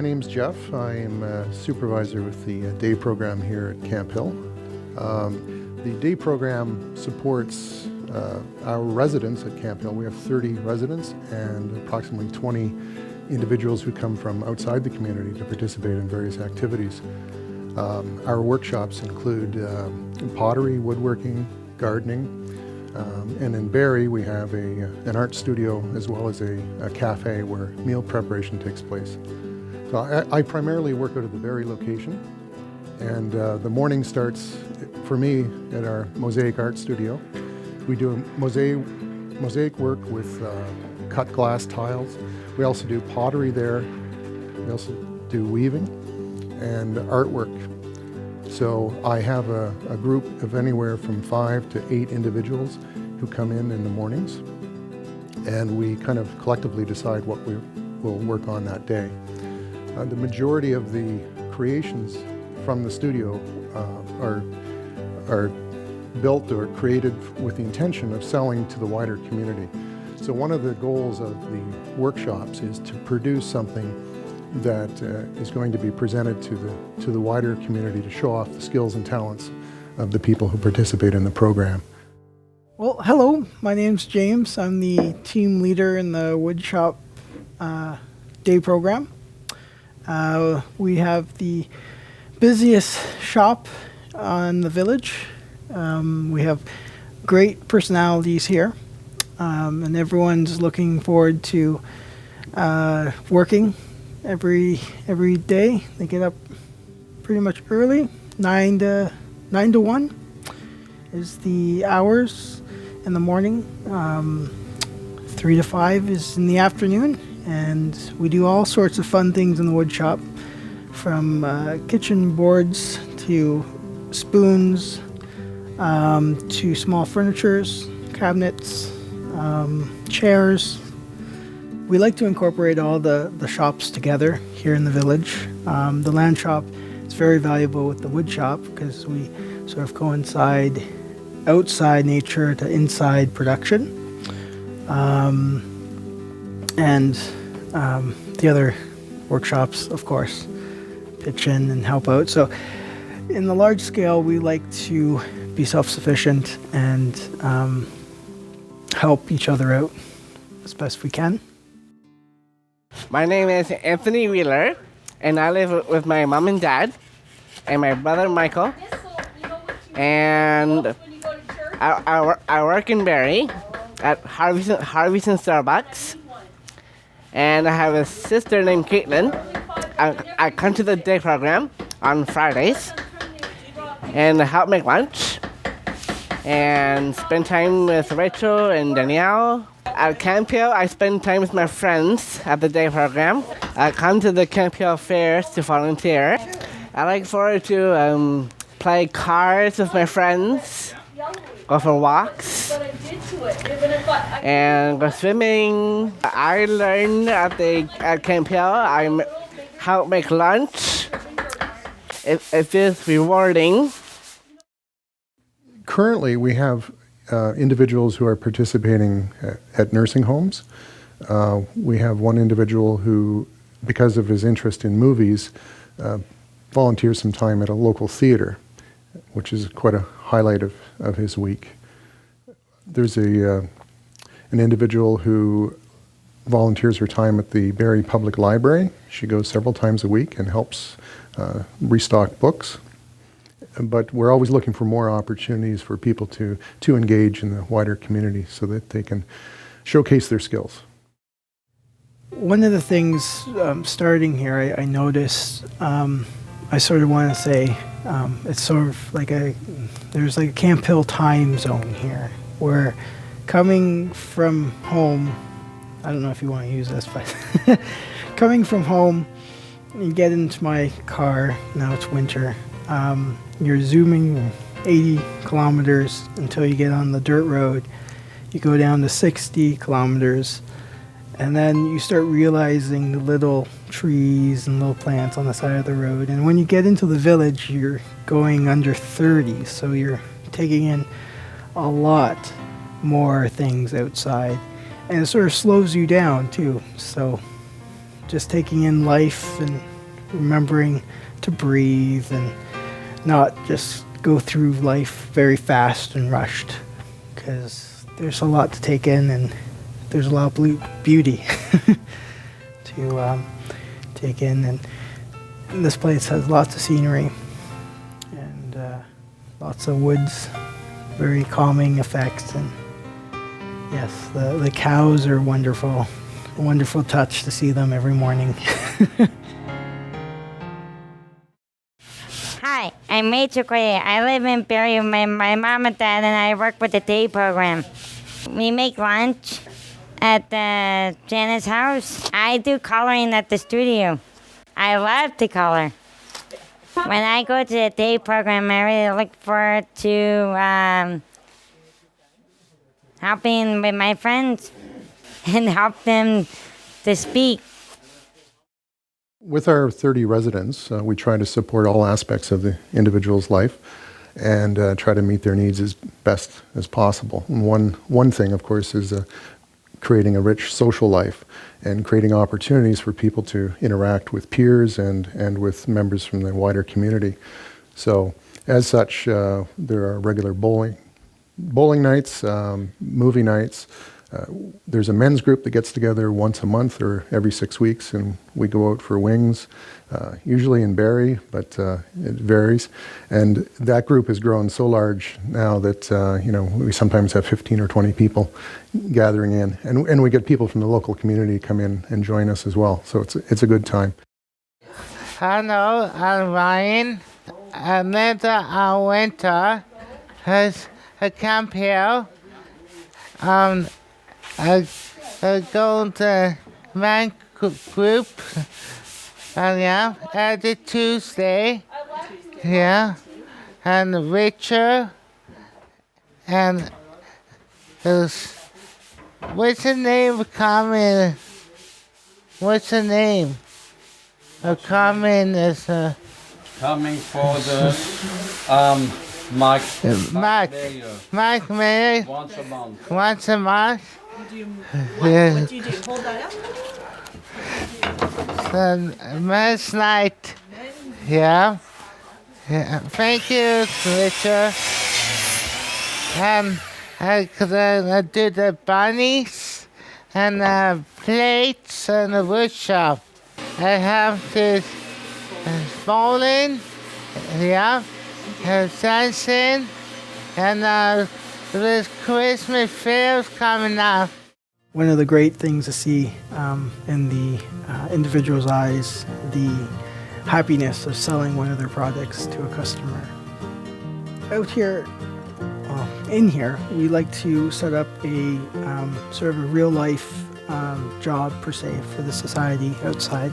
My name's Jeff. I'm a supervisor with the day program here at Camphill. The day program supports our residents at Camphill. We have 30 residents and approximately 20 individuals who come from outside the community to participate in various activities. Our workshops include pottery, woodworking, gardening, and in Barrie we have an art studio as well as a cafe where meal preparation takes place. So I primarily work out of the Barrie location, and the morning starts for me at our mosaic art studio. We do mosaic work with cut glass tiles. We also do pottery there. We also do weaving and artwork. So I have a group of anywhere from 5 to 8 individuals who come in the mornings, and we kind of collectively decide what we will work on that day. The majority of the creations from the studio are built or created with the intention of selling to the wider community. So one of the goals of the workshops is to produce something that is going to be presented to the wider community to show off the skills and talents of the people who participate in the program. Well, hello, my name's James. I'm the team leader in the woodshop day program. We have the busiest shop in the village. We have great personalities here, and everyone's looking forward to working every day. They get up pretty much early. 9 to 1 is the hours in the morning. 3 to 5 is in the afternoon, and we do all sorts of fun things in the wood shop, from kitchen boards to spoons to small furnitures, cabinets, chairs. We like to incorporate all the shops together here in the village. The land shop is very valuable with the wood shop because we sort of coincide outside nature to inside production. And the other workshops, of course, pitch in and help out. So in the large scale, we like to be self-sufficient and help each other out as best we can. My name is Anthony Wheeler, and I live with my mom and dad and my brother Michael. And I work in Barrie at Harvey's and Starbucks. And I have a sister named Caitlin. I come to the day program on Fridays and help make lunch and spend time with Rachel and Danielle. At Camphill, I spend time with my friends at the day program. I come to the Camphill fairs to volunteer. I look forward to play cards with my friends, go for walks, and go swimming. I learned at Camphill. I help make lunch. It feels rewarding. Currently, we have individuals who are participating at nursing homes. We have one individual who, because of his interest in movies, volunteers some time at a local theater, which is quite a highlight of his week. There's an individual who volunteers her time at the Barrie Public Library. She goes several times a week and helps restock books. But we're always looking for more opportunities for people to engage in the wider community so that they can showcase their skills. One of the things starting here, I noticed, I sort of want to say, it's sort of like there's like a Camphill time zone here, where coming from home, I don't know if you want to use this, but coming from home, you get into my car, now it's winter, you're zooming 80 kilometers until you get on the dirt road. You go down to 60 kilometers, and then you start realizing the little trees and little plants on the side of the road. And when you get into the village, you're going under 30, so you're taking in a lot more things outside. And it sort of slows you down too. So just taking in life and remembering to breathe and not just go through life very fast and rushed, because there's a lot to take in and there's a lot of beauty to take in. And this place has lots of scenery and lots of woods, very calming effects. And yes, the cows are wonderful. A wonderful touch to see them every morning. Hi, I'm Rachel Gray. I live in Barrie with my mom and dad, and I work with the day program. We make lunch at Janet's house. I do coloring at the studio. I love to color. When I go to the day program, I really look forward to helping with my friends and help them to speak. With our 30 residents, we try to support all aspects of the individual's life and try to meet their needs as best as possible. And one thing, of course, is creating a rich social life and creating opportunities for people to interact with peers and with members from the wider community. So as such, there are regular bowling nights, movie nights. There's a men's group that gets together once a month or every 6 weeks, and we go out for wings, usually in Barrie, but it varies. And that group has grown so large now that we sometimes have 15 or 20 people gathering in, and we get people from the local community come in and join us as well. So it's a good time. Hello, I'm Ryan. Another winter has a Camphill. I go to my group, every Tuesday, and Richard, and what's the name of Carmen? What's the name of Carmen? Is Coming for the Mike Mayor. once a month. Once a month. What do you do? Hold that up? Men's night. Yeah. Thank you, Richard. I do the bunnies and plates and the woodshop. I have this bowling, dancing, and there's Christmas fairs coming up. One of the great things to see in the individual's eyes, the happiness of selling one of their products to a customer. Out here, in here, we like to set up a sort of a real life job per se for the society outside.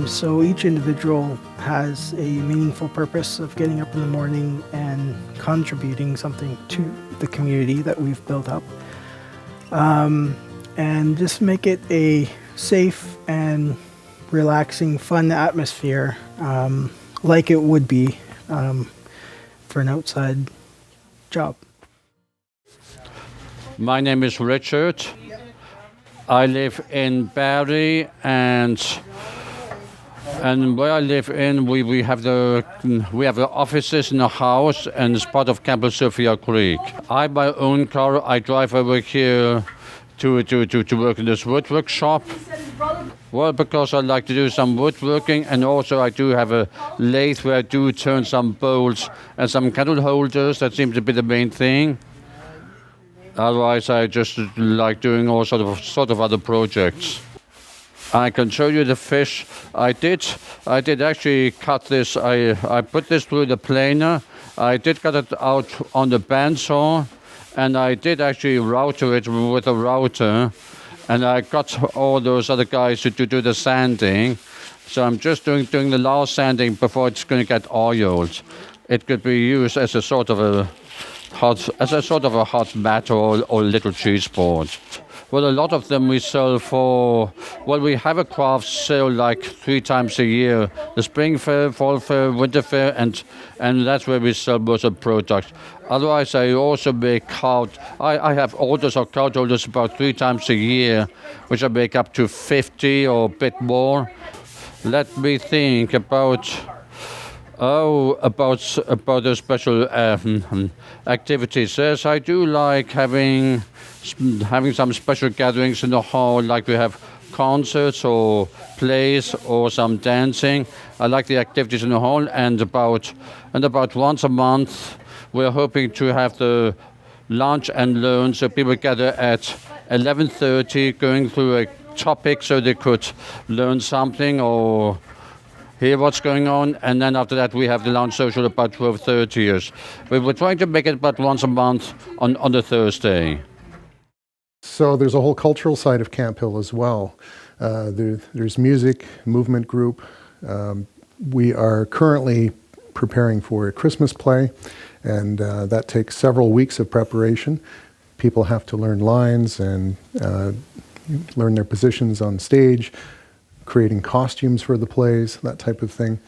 So each individual has a meaningful purpose of getting up in the morning and contributing something to the community that we've built up. And just make it a safe and relaxing, fun atmosphere, like it would be for an outside job. My name is Richard. I live in Barrie, and where I live in, we have the offices in the house, and it's part of Campbell Sophia Creek. I have my own car. I drive over here to work in this woodwork shop. Well, because I like to do some woodworking, and also I do have a lathe where I do turn some bowls and some candle holders. That seems to be the main thing. Otherwise, I just like doing all sort of other projects. I can show you the fish. I did actually cut this. I put this through the planer. I did cut it out on the bandsaw, and I did actually router it with a router. And I got all those other guys to do the sanding. So I'm just doing the last sanding before it's going to get oiled. It could be used as a sort of a hot mat or little cheese board. Well, a lot of them we sell for, well, we have a craft sale like 3 times a year. The spring fair, fall fair, winter fair, and that's where we sell most of the products. Otherwise, I also make I have orders of card holders about 3 times a year, which I make up to 50 or a bit more. let me think about the special activities. Yes, I do like having some special gatherings in the hall, like we have concerts or plays or some dancing. I like the activities in the hall, and about once a month we're hoping to have the lunch and learn, so people gather at 11:30 going through a topic so they could learn something or hear what's going on, and then after that we have the lunch social about 12:30. But we're trying to make it about once a month on the Thursday. So there's a whole cultural side of Camphill as well. There's music, movement group. We are currently preparing for a Christmas play, and that takes several weeks of preparation. People have to learn lines and learn their positions on stage, creating costumes for the plays, that type of thing.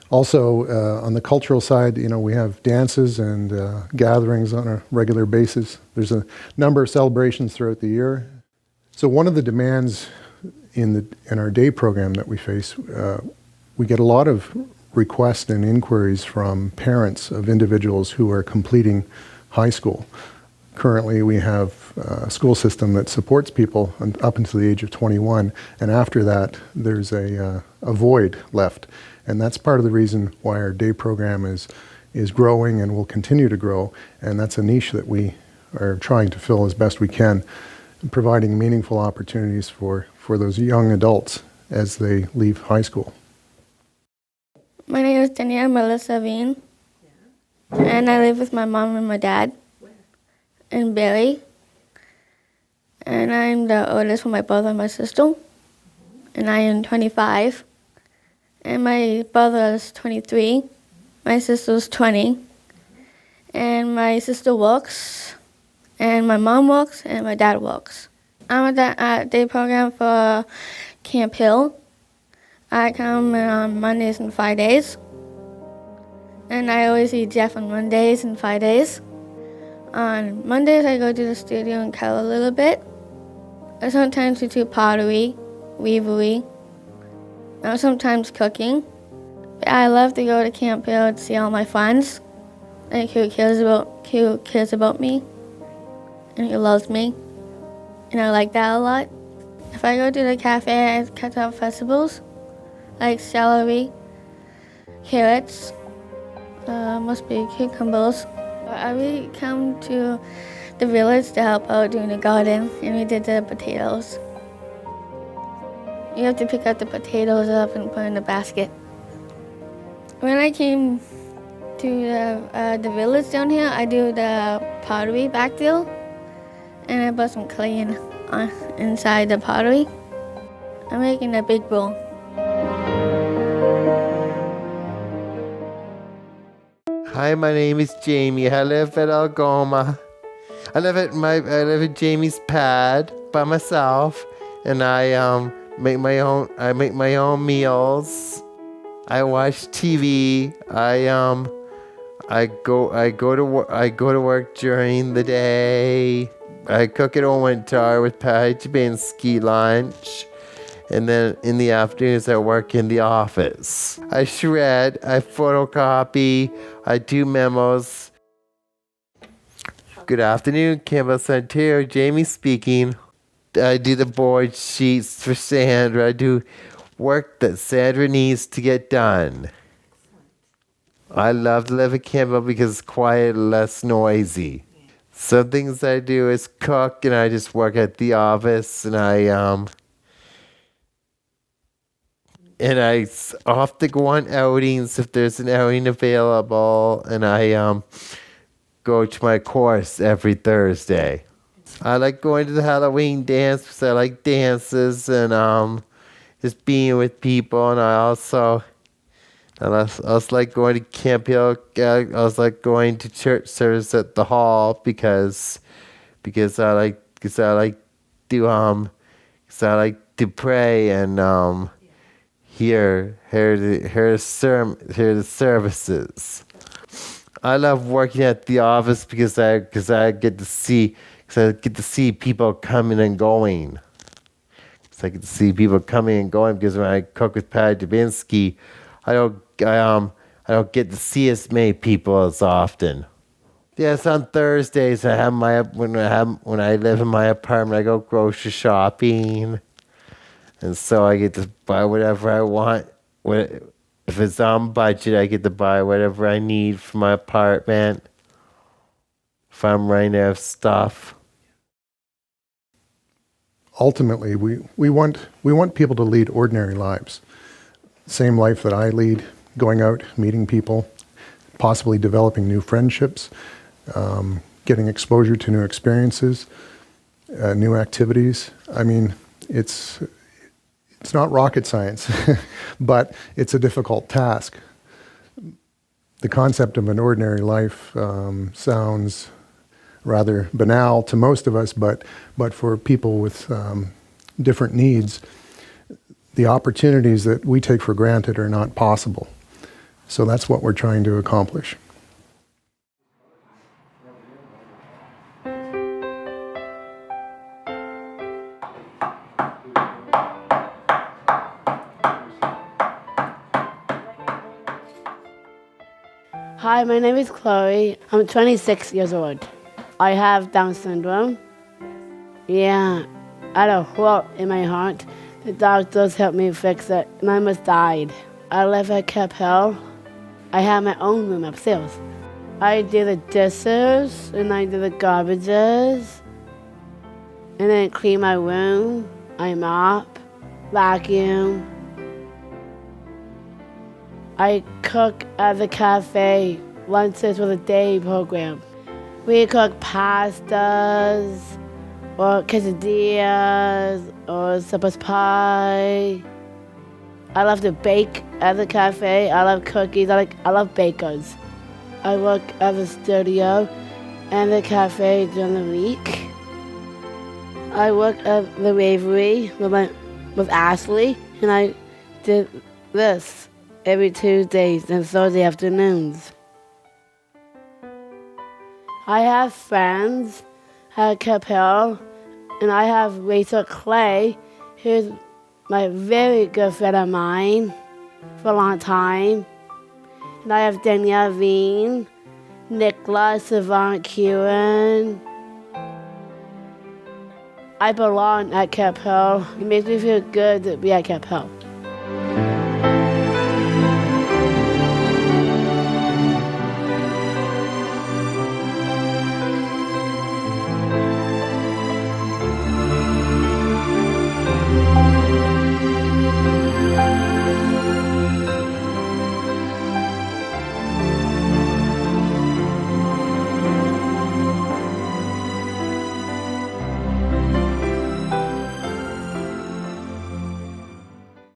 Also, on the cultural side, we have dances and gatherings on a regular basis. There's a number of celebrations throughout the year. So one of the demands in our day program that we face, we get a lot of requests and inquiries from parents of individuals who are completing high school. Currently, we have a school system that supports people up until the age of 21, and after that, there's a void left. And that's part of the reason why our day program is growing and will continue to grow, and that's a niche that we are trying to fill as best we can, providing meaningful opportunities for those young adults as they leave high school. My name is Danielle Melissa Veen, and I live with my mom and my dad in Barrie. And I'm the oldest for my brother and my sister, and I am 25. And my brother is 23, my sister's 20, and my sister works, and my mom works, and my dad works. I'm at the day program for Camphill. I come on Mondays and Fridays, and I always eat Jeff on Mondays and Fridays. On Mondays, I go to the studio and color a little bit. I sometimes do pottery, weavery, and sometimes cooking. I love to go to Camphill and see all my friends, and who cares about me, and who loves me, and I like that a lot. If I go to the cafe, I cut out vegetables, like celery, carrots, must be cucumbers. We come to the village to help out doing the garden, and we did the potatoes. You have to pick out the potatoes up and put in the basket. When I came to the village down here, I do the pottery back there, and I put some clay inside the pottery. I'm making a big bowl. Hi, my name is Jamie. I live at Algoma. I live at Jamie's pad by myself, and I make my own meals. I watch TV. I go to work during the day. I cook at winter with Pajibanski lunch. And then in the afternoons, I work in the office. I shred, I photocopy, I do memos. Good afternoon, Camphill, Ontario. Jamie speaking. I do the board sheets for Sandra. I do work that Sandra needs to get done. I love to live in Camphill because it's quiet and less noisy. Some things I do is cook, and I just work at the office, and I often go on outings if there's an outing available, and I go to my course every Thursday. I like going to the Halloween dance because I like dances and just being with people, and I also like going to Camphill. I also like going to church service at the hall because I like to pray and hear the services. I love working at the office because I get to see people coming and going. So I get to see people coming and going because when I cook with Pat Dubinsky, I don't get to see as many people as often. Yes, on Thursdays I have when I live in my apartment, I go grocery shopping, and so I get to buy whatever I want. If it's on budget, I get to buy whatever I need for my apartment. If I'm running out of stuff. Ultimately, we want people to lead ordinary lives. Same life that I lead, going out, meeting people, possibly developing new friendships, getting exposure to new experiences, new activities. I mean, it's not rocket science, but it's a difficult task. The concept of an ordinary life sounds rather banal to most of us, but for people with different needs, the opportunities that we take for granted are not possible. So that's what we're trying to accomplish. Hi, my name is Chloe. I'm 26 years old. I have Down syndrome. Yeah, I had a hole in my heart. The doctors helped me fix it, and I almost died. I live at Camphill. I have my own room upstairs. I do the dishes, and I do the garbages, and then clean my room. I mop, vacuum. I cook at the cafe, lunches with a day program. We cook pastas, or quesadillas, or shepherd's pie. I love to bake at the cafe. I love cookies. I love bakers. I work at the studio and the cafe during the week. I work at the Wavery with Ashley, and I did this every Tuesdays and Thursday afternoons. I have friends at Camphill, and I have Rachel Clay, who's my very good friend of mine for a long time. And I have Danielle Veen, Nicholas, Savant Kieran. I belong at Camphill. It makes me feel good to be at Camphill.